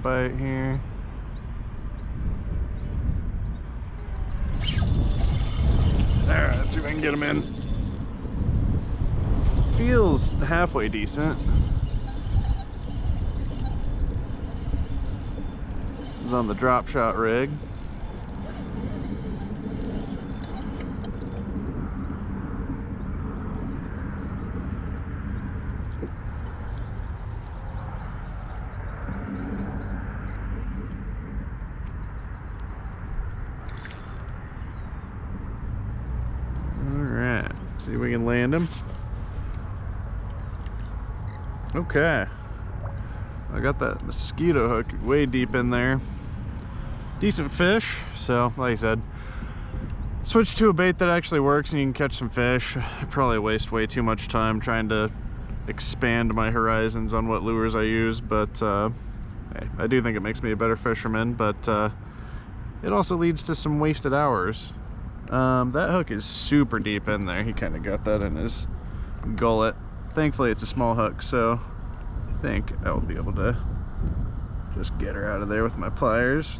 bite here. Alright, let's see if I can get him in. Feels halfway decent. He's on the drop shot rig. Alright, see if we can land him. Okay, I got that mosquito hook way deep in there. Decent fish, so like I said, switch to a bait that actually works and you can catch some fish. I probably waste way too much time trying to expand my horizons on what lures I use, but hey, I do think it makes me a better fisherman, but it also leads to some wasted hours. That hook is super deep in there. He kind of got that in his gullet. Thankfully it's a small hook, so I think I'll be able to just get her out of there with my pliers.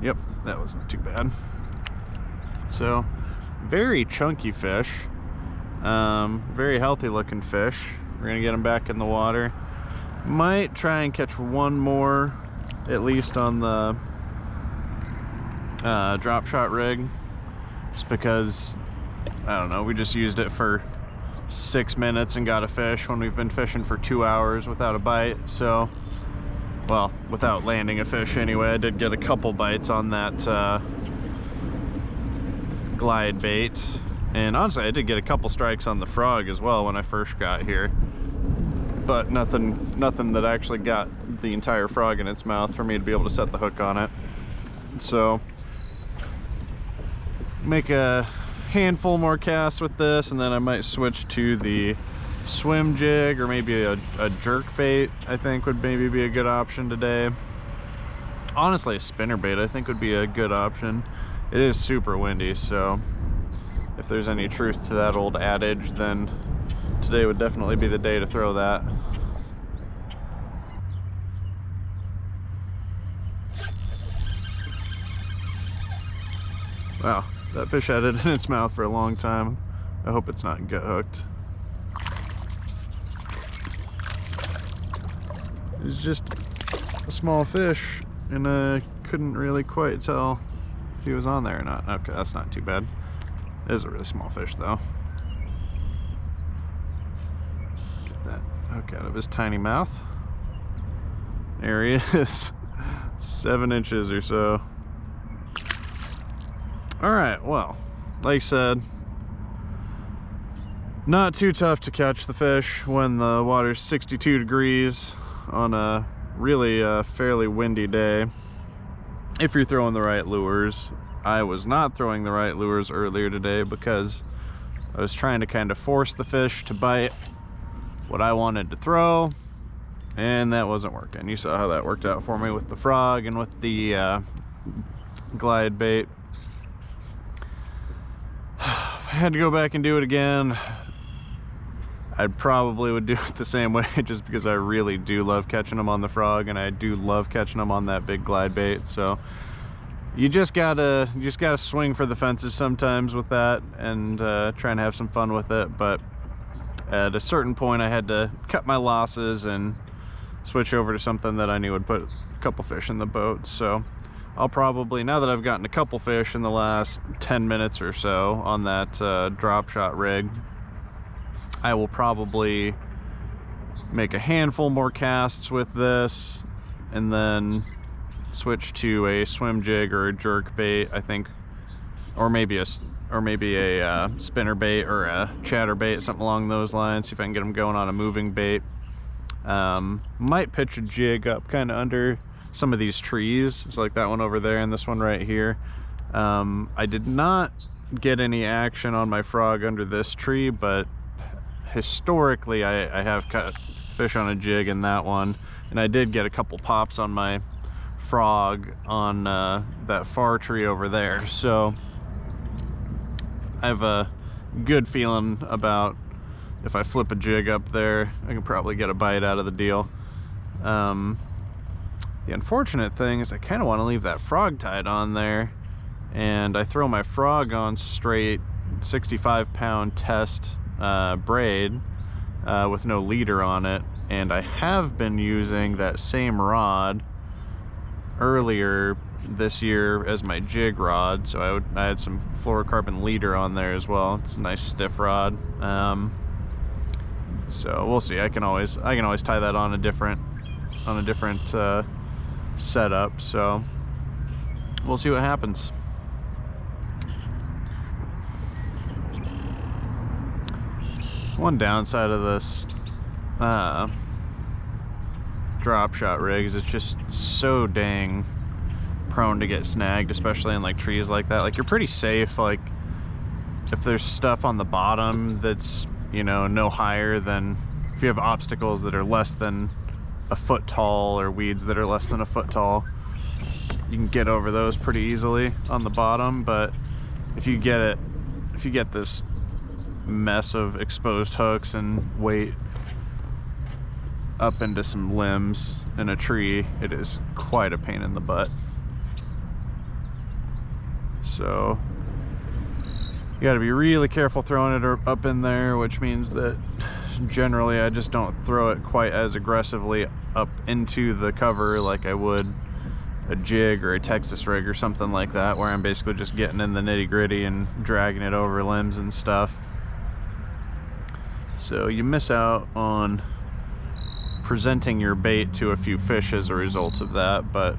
Yep, that wasn't too bad. So, very chunky fish, very healthy looking fish. We're gonna get him back in the water. Might try and catch one more, at least on the drop shot rig, just because, I don't know, we just used it for 6 minutes and got a fish when we've been fishing for 2 hours without a bite. So, well, without landing a fish anyway. I did get a couple bites on that glide bait, and honestly I did get a couple strikes on the frog as well when I first got here, but nothing that actually got the entire frog in its mouth for me to be able to set the hook on it. So make a handful more casts with this, and then I might switch to the swim jig or maybe a jerk bait. I think would maybe be a good option today. Honestly, a spinner bait I think would be a good option. It is super windy, so if there's any truth to that old adage, then today would definitely be the day to throw that. Wow, that fish had it in its mouth for a long time. I hope it's not gut hooked. It was just a small fish, and I couldn't really quite tell if he was on there or not. Okay, that's not too bad. It is a really small fish though. Get that hook out of his tiny mouth. There he is. 7 inches or so. Alright, well, like I said, not too tough to catch the fish when the water's 62 degrees on a really fairly windy day, if you're throwing the right lures. I was not throwing the right lures earlier today because I was trying to kind of force the fish to bite what I wanted to throw, and that wasn't working. You saw how that worked out for me with the frog and with the glide bait. If I had to go back and do it again, I probably would do it the same way, just because I really do love catching them on the frog, and I do love catching them on that big glide bait. So you just gotta swing for the fences sometimes with that, and try and have some fun with it. But at a certain point I had to cut my losses and switch over to something that I knew would put a couple fish in the boat. So I'll probably, now that I've gotten a couple fish in the last 10 minutes or so on that drop shot rig, I will probably make a handful more casts with this, and then switch to a swim jig or a jerk bait, I think, or maybe a spinner bait or a chatter bait, something along those lines. See if I can get them going on a moving bait. Might pitch a jig up kind of under some of these trees. It's like that one over there and this one right here. I did not get any action on my frog under this tree, but historically I have caught fish on a jig in that one, and I did get a couple pops on my frog on that far tree over there. So I have a good feeling about if I flip a jig up there, I can probably get a bite out of the deal. The unfortunate thing is I kind of want to leave that frog tied on there, and I throw my frog on straight 65-pound test braid with no leader on it, and I have been using that same rod earlier this year as my jig rod, so I had some fluorocarbon leader on there as well. It's a nice stiff rod. So we'll see. I can always tie that on a different setup, so we'll see what happens. One downside of this drop shot rig is it's just so dang prone to get snagged, especially in like trees like that. Like, you're pretty safe, like if there's stuff on the bottom that's, you know, no higher than, if you have obstacles that are less than a foot tall or weeds that are less than a foot tall, you can get over those pretty easily on the bottom. But if you get this mess of exposed hooks and weight up into some limbs in a tree, it is quite a pain in the butt. So you got to be really careful throwing it up in there, which means that generally I just don't throw it quite as aggressively up into the cover like I would a jig or a Texas rig or something like that, where I'm basically just getting in the nitty-gritty and dragging it over limbs and stuff. So you miss out on presenting your bait to a few fish as a result of that, but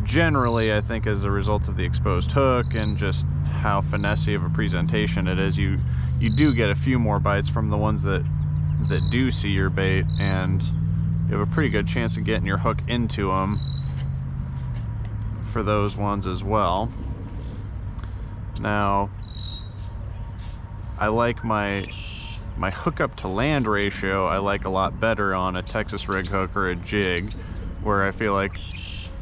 generally I think as a result of the exposed hook and just how finessey of a presentation it is, you do get a few more bites from the ones that do see your bait, and you have a pretty good chance of getting your hook into them for those ones as well. Now, I like my hookup to land ratio, I like a lot better on a Texas rig hook or a jig, where I feel like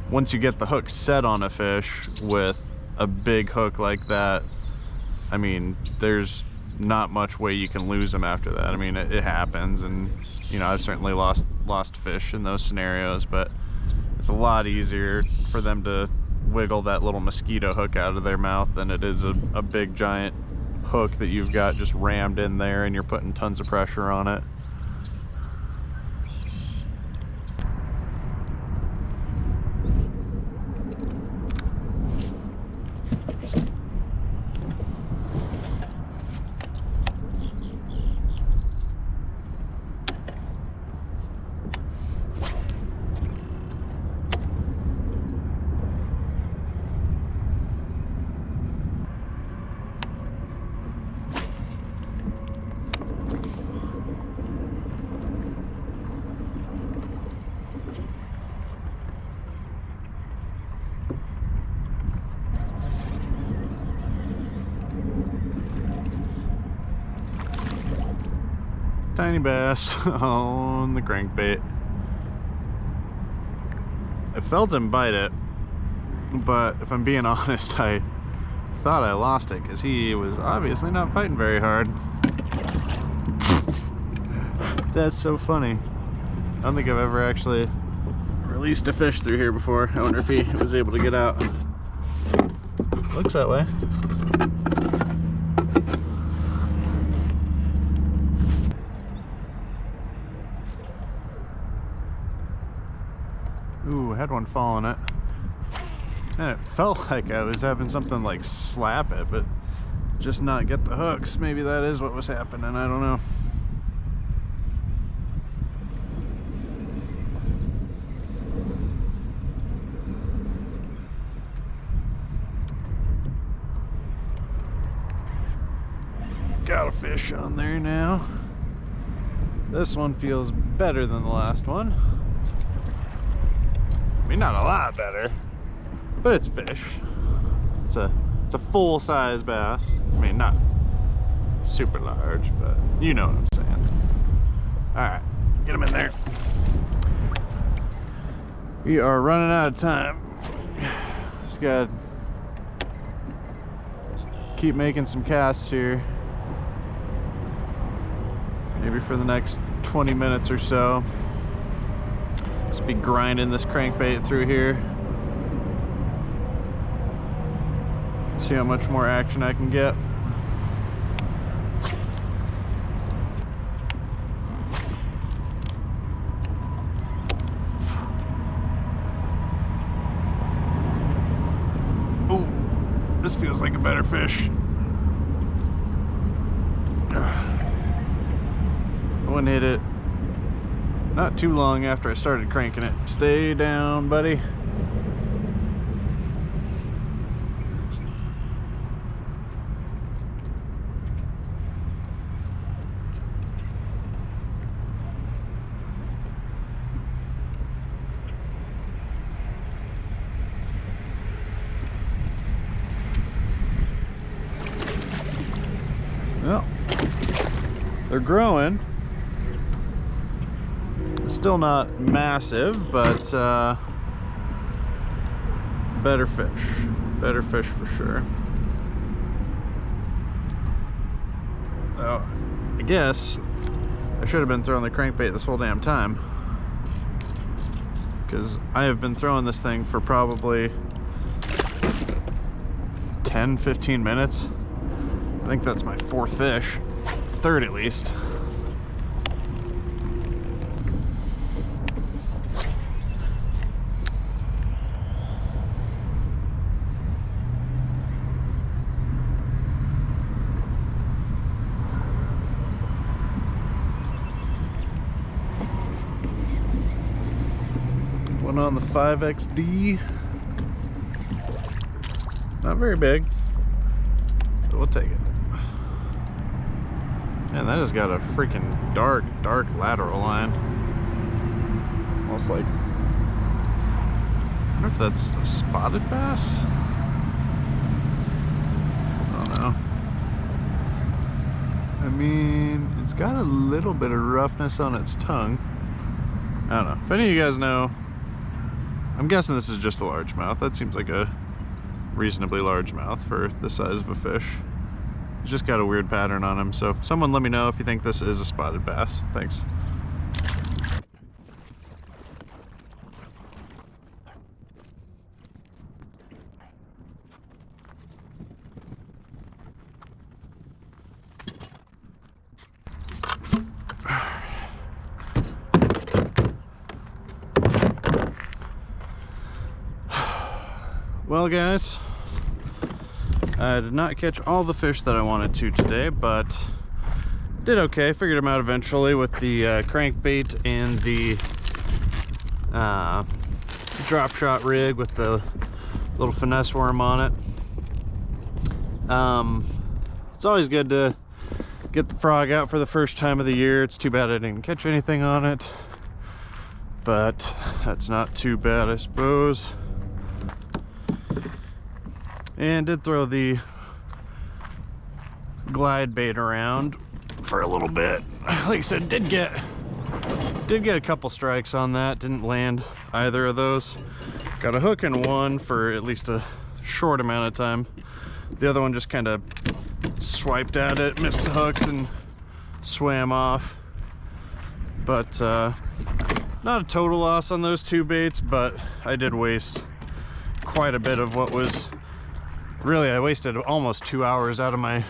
once you get the hook set on a fish with a big hook like that, I mean, there's not much way you can lose them after that. I mean, it happens, and you know, I've certainly lost fish in those scenarios, but it's a lot easier for them to wiggle that little mosquito hook out of their mouth than it is a big giant hook that you've got just rammed in there and you're putting tons of pressure on it. Tiny bass on the crankbait. I felt him bite it, but if I'm being honest, I thought I lost it because he was obviously not fighting very hard. That's so funny. I don't think I've ever actually released a fish through here before. I wonder if he was able to get out. Looks that way. Ooh, I had one fall on it. And it felt like I was having something like slap it, but just not get the hooks. Maybe that is what was happening, I don't know. Got a fish on there now. This one feels better than the last one. I mean, not a lot better, but it's fish. It's a full-size bass. I mean, not super large, but you know what I'm saying. All right, get him in there. We are running out of time. Just gotta keep making some casts here. Maybe for the next 20 minutes or so. Just be grinding this crankbait through here. See how much more action I can get. Oh, this feels like a better fish. One hit it not too long after I started cranking it. Stay down, buddy. Well, they're growing. Still not massive, but better fish for sure. Oh, I guess I should have been throwing the crankbait this whole damn time, because I have been throwing this thing for probably 10-15 minutes. I think that's my fourth fish, third at least. One on the 5XD. Not very big, but we'll take it. Man, that has got a freaking dark lateral line. Almost like, I wonder if that's a spotted bass? I don't know. I mean, it's got a little bit of roughness on its tongue. I don't know. If any of you guys know, I'm guessing this is just a largemouth. That seems like a reasonably largemouth for the size of a fish. It's just got a weird pattern on him, so someone let me know if you think this is a spotted bass. Thanks. Well, guys, I did not catch all the fish that I wanted to today, but did okay. Figured them out eventually with the crankbait and the drop shot rig with the little finesse worm on it. It's always good to get the frog out for the first time of the year. It's too bad I didn't catch anything on it, but that's not too bad, I suppose. And did throw the glide bait around for a little bit. Like I said, did get a couple strikes on that. Didn't land either of those. Got a hook in one for at least a short amount of time. The other one just kind of swiped at it, missed the hooks, and swam off. But not a total loss on those two baits, but I did waste quite a bit of what was really, I wasted almost 2 hours out of my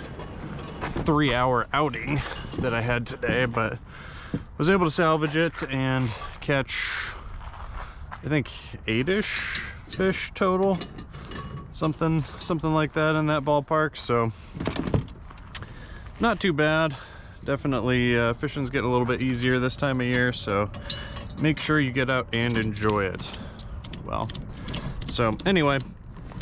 3-hour outing that I had today, but was able to salvage it and catch, I think, 8-ish fish total, something like that, in that ballpark. So not too bad. Definitely fishing's getting a little bit easier this time of year, so make sure you get out and enjoy it. Well, so anyway,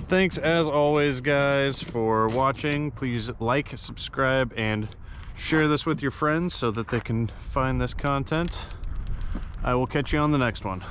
thanks as always, guys, for watching. Please like, subscribe, and share this with your friends so that they can find this content. I will catch you on the next one.